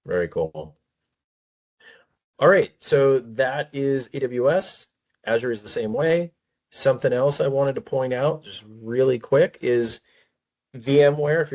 Very cool. All right, so that is AWS. Azure is the same way. Something else I wanted to point out just really quick is VMware. If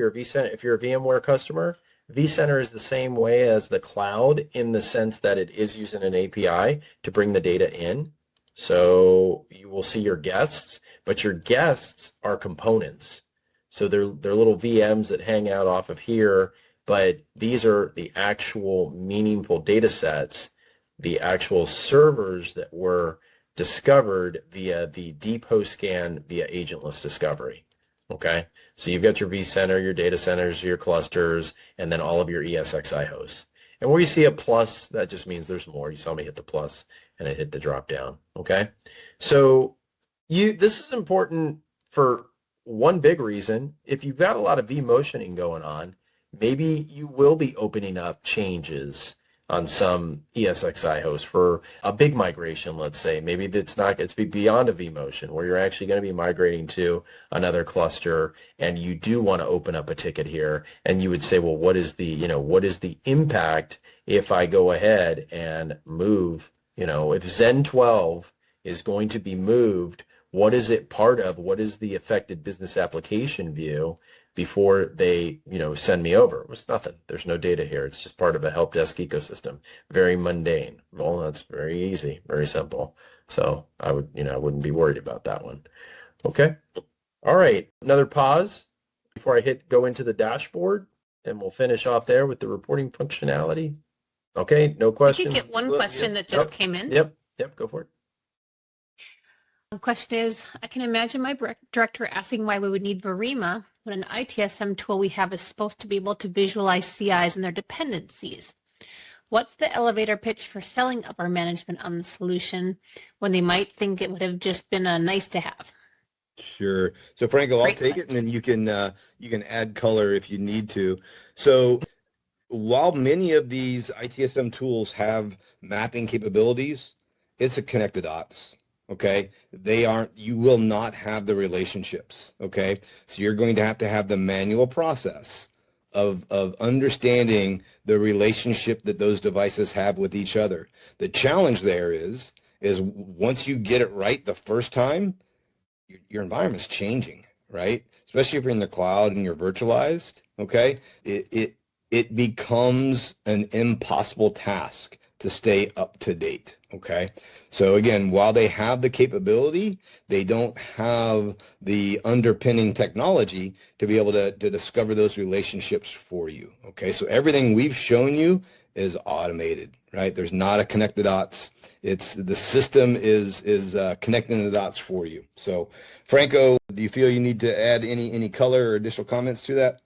you're a VMware customer, vCenter is the same way as the cloud in the sense that it is using an API to bring the data in. So you will see your guests, but your guests are components. So they're little VMs that hang out off of here, but these are the actual meaningful data sets, the actual servers that were discovered via the dpost scan via agentless discovery. Okay, so you've got your vCenter, your data centers, your clusters, and then all of your ESXi hosts. And where you see a plus, that just means there's more. You saw me hit the plus and I hit the drop down. Okay, so this is important for one big reason. If you've got a lot of vMotioning going on, maybe you will be opening up changes on some ESXi host for a big migration, let's say. Maybe it's beyond a vMotion, where you're actually going to be migrating to another cluster, and you do want to open up a ticket here, and you would say, well, what is the impact if I go ahead and move, if Zen 12 is going to be moved, What is it part of? What is the affected business application view before they, send me over? It was nothing. There's no data here. It's just part of a help desk ecosystem. Very mundane. Well, that's very easy, very simple. So I wouldn't be worried about that one. Okay. All right. Another pause before I go into the dashboard, and we'll finish off there with the reporting functionality. Okay. No questions. I did get one question that just came in. Yep. Go for it. The question is, I can imagine my director asking why we would need Virima when an ITSM tool we have is supposed to be able to visualize CIs and their dependencies. What's the elevator pitch for selling upper management on the solution when they might think it would have just been a nice to have? Sure. So Franco, I'll take it, and then you can add color if you need to. So while many of these ITSM tools have mapping capabilities, it's a connect the dots. Okay. You will not have the relationships. Okay. So you're going to have the manual process of understanding the relationship that those devices have with each other. The challenge there is once you get it right the first time, your environment's changing, right? Especially if you're in the cloud and you're virtualized. Okay. It becomes an impossible task to stay up to date. Okay. So again, while they have the capability, they don't have the underpinning technology to be able to discover those relationships for you. Okay. So everything we've shown you is automated, right? There's not a connect the dots. The system is connecting the dots for you. So Franco, do you feel you need to add any color or additional comments to that?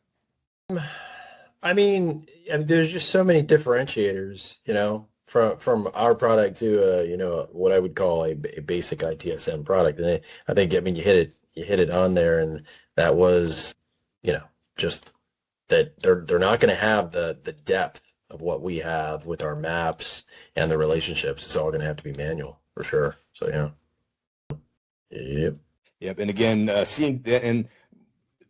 I mean, there's just so many differentiators, from our product to what I would call a basic ITSM product. And I think you hit it on there, and that was just that they're not going to have the depth of what we have with our maps and the relationships. It's all going to have to be manual for sure. So yeah. Yep. And again, and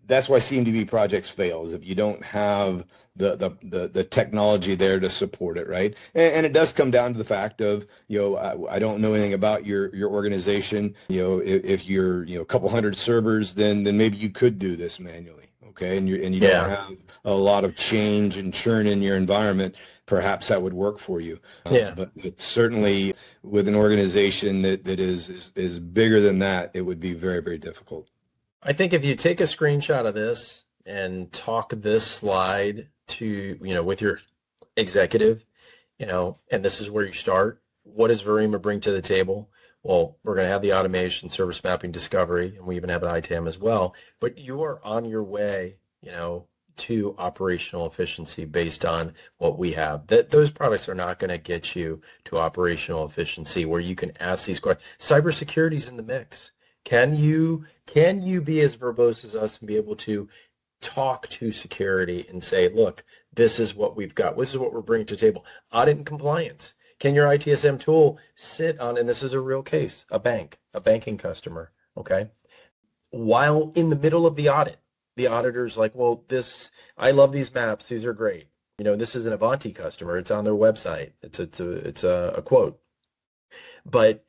that's why CMDB projects fail, is if you don't have the technology there to support it, right? And it does come down to the fact of, I don't know anything about your organization. If you're, a couple hundred servers, then maybe you could do this manually, okay? And you don't have a lot of change and churn in your environment. Perhaps that would work for you. But certainly with an organization that is bigger than that, it would be very, very difficult. I think if you take a screenshot of this and talk this slide to, with your executive, and this is where you start, what does Virima bring to the table? Well, we're going to have the automation, service mapping, discovery, and we even have an ITAM as well. But you are on your way, to operational efficiency based on what we have. Those products are not going to get you to operational efficiency where you can ask these questions. Cybersecurity is in the mix. Can you be as verbose as us and be able to talk to security and say, look, this is what we've got. This is what we're bringing to the table. Audit and compliance. Can your ITSM tool sit on, and this is a real case, a banking customer, okay? While in the middle of the audit, the auditor's like, well, I love these maps. These are great. This is an Avanti customer. It's on their website. It's a quote. But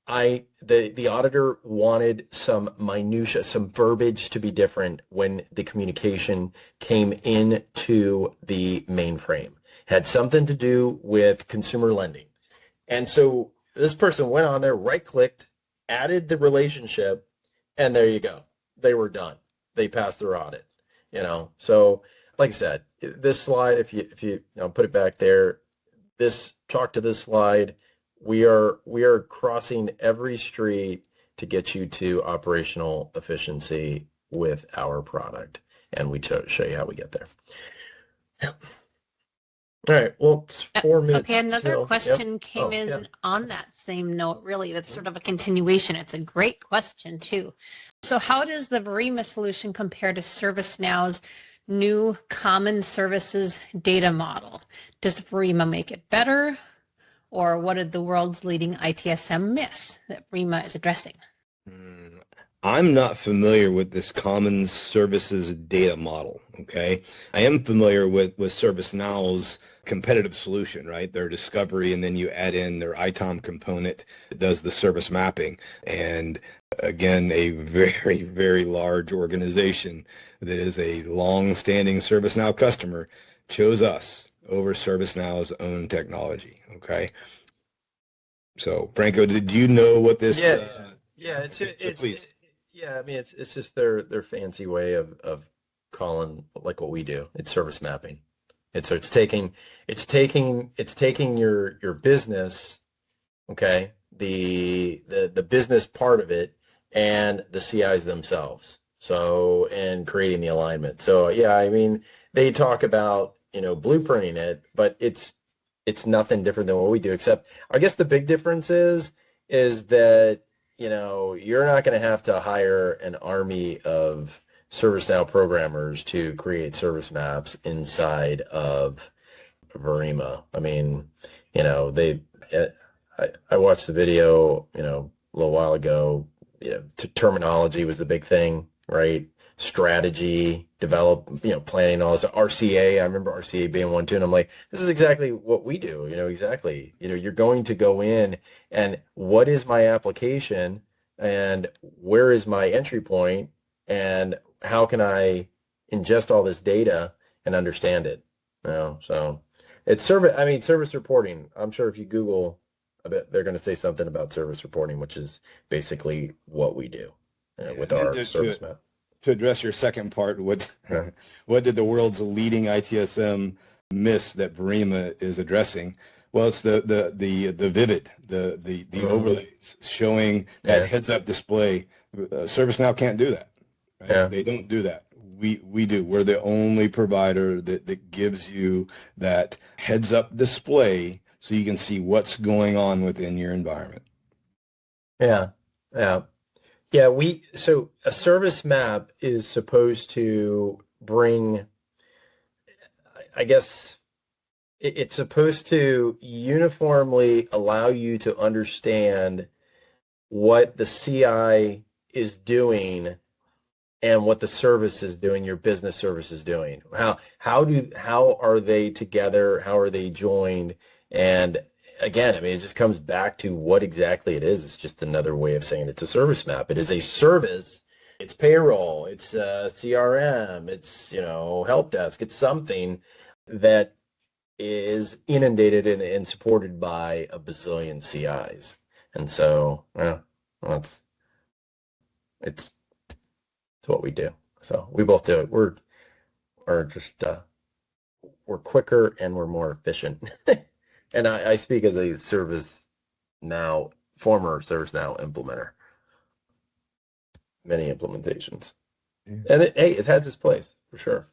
the auditor wanted some minutia, some verbiage to be different when the communication came into the mainframe. Had something to do with consumer lending. And so this person went on there, right-clicked, added the relationship, and there you go. They were done. They passed their audit. So like I said, this slide, if you put it back there, talk to this slide. We are crossing every street to get you to operational efficiency with our product, and we show you how we get there. Yep. All right. Well, it's 4 minutes. Okay, another question came in on that same note. Really, that's sort of a continuation. It's a great question too. So, how does the Virima solution compare to ServiceNow's new common services data model? Does Virima make it better? Or what did the world's leading ITSM miss that Virima is addressing? I'm not familiar with this common services data model, okay? I am familiar with ServiceNow's competitive solution, right? Their discovery, and then you add in their ITOM component that does the service mapping. And again, a very, very large organization that is a long-standing ServiceNow customer chose us over ServiceNow's own technology, okay? So, Franco, did you know what this? Yeah, Please. yeah. I mean, it's just their fancy way of calling like what we do. It's service mapping. It's taking your business, okay, the business part of it, and the CIs themselves. So, and creating the alignment. So yeah, I mean, they talk about, blueprinting it, but it's nothing different than what we do, except I guess the big difference is that, you're not going to have to hire an army of ServiceNow programmers to create service maps inside of Virima. I mean, I watched the video, a little while ago. Terminology was the big thing, right? Strategy, develop, planning, all this. RCA, I remember RCA being one too, and I'm like, this is exactly what we do, exactly. You're going to go in and what is my application and where is my entry point and how can I ingest all this data and understand it? So it's service reporting. I'm sure if you Google, I bet they're going to say something about service reporting, which is basically what we do with our service map. To address your second part, what did the world's leading ITSM miss that Virima is addressing? Well, it's the vivid, the overlays showing that heads-up display. ServiceNow can't do that. Right? Yeah. They don't do that. We do. We're the only provider that gives you that heads-up display so you can see what's going on within your environment. Yeah. So a service map is supposed to bring, I guess, it's supposed to uniformly allow you to understand what the CI is doing and what the service is doing, your business service is doing. How are they together? How are they joined? And again, I mean, it just comes back to what exactly it is. It's just another way of saying it's a service map. It is a service. It's payroll. It's CRM. It's, help desk. It's something that is inundated and supported by a bazillion CIs. And so, it's what we do. So we both do it. We're quicker and we're more efficient. And I speak as a former ServiceNow implementer. Many implementations. Yeah. And it has its place for sure.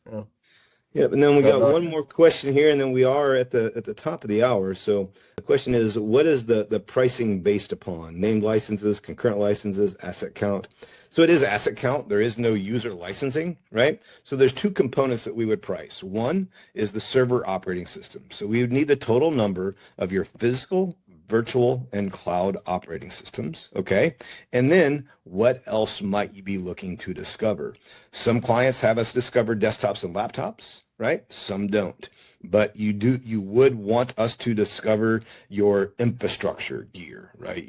Yeah, and then we got one more question here, and then we are at the top of the hour. So the question is, what is the pricing based upon? Named licenses, concurrent licenses, asset count. So it is asset count. There is no user licensing, right? So there's two components that we would price. One is the server operating system. So we would need the total number of your physical, virtual, and cloud operating systems, okay? And then what else might you be looking to discover? Some clients have us discover desktops and laptops, right? Some don't. But you would want us to discover your infrastructure gear, right?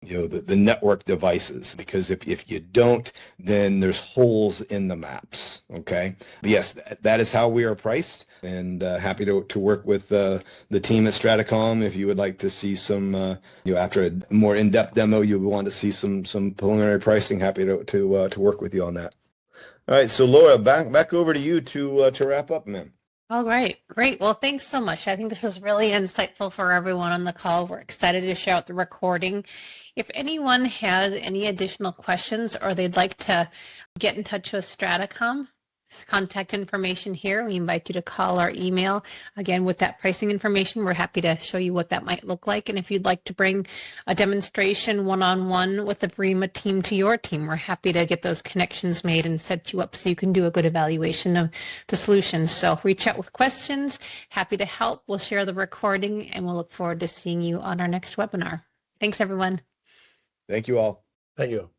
The network devices, because if you don't, then there's holes in the maps, okay? But yes, that is how we are priced, and happy to work with the team at StrataCom. If you would like to see some, after a more in-depth demo, you would want to see some preliminary pricing, happy to work with you on that. All right, so Laura, back over to you to wrap up, ma'am. All right, great. Well, thanks so much. I think this was really insightful for everyone on the call. We're excited to share out the recording. If anyone has any additional questions or they'd like to get in touch with StrataCom, contact information here. We invite you to call or email. Again, with that pricing information, we're happy to show you what that might look like. And if you'd like to bring a demonstration one-on-one with the Virima team to your team, we're happy to get those connections made and set you up so you can do a good evaluation of the solution. So reach out with questions. Happy to help. We'll share the recording and we'll look forward to seeing you on our next webinar. Thanks, everyone. Thank you all. Thank you.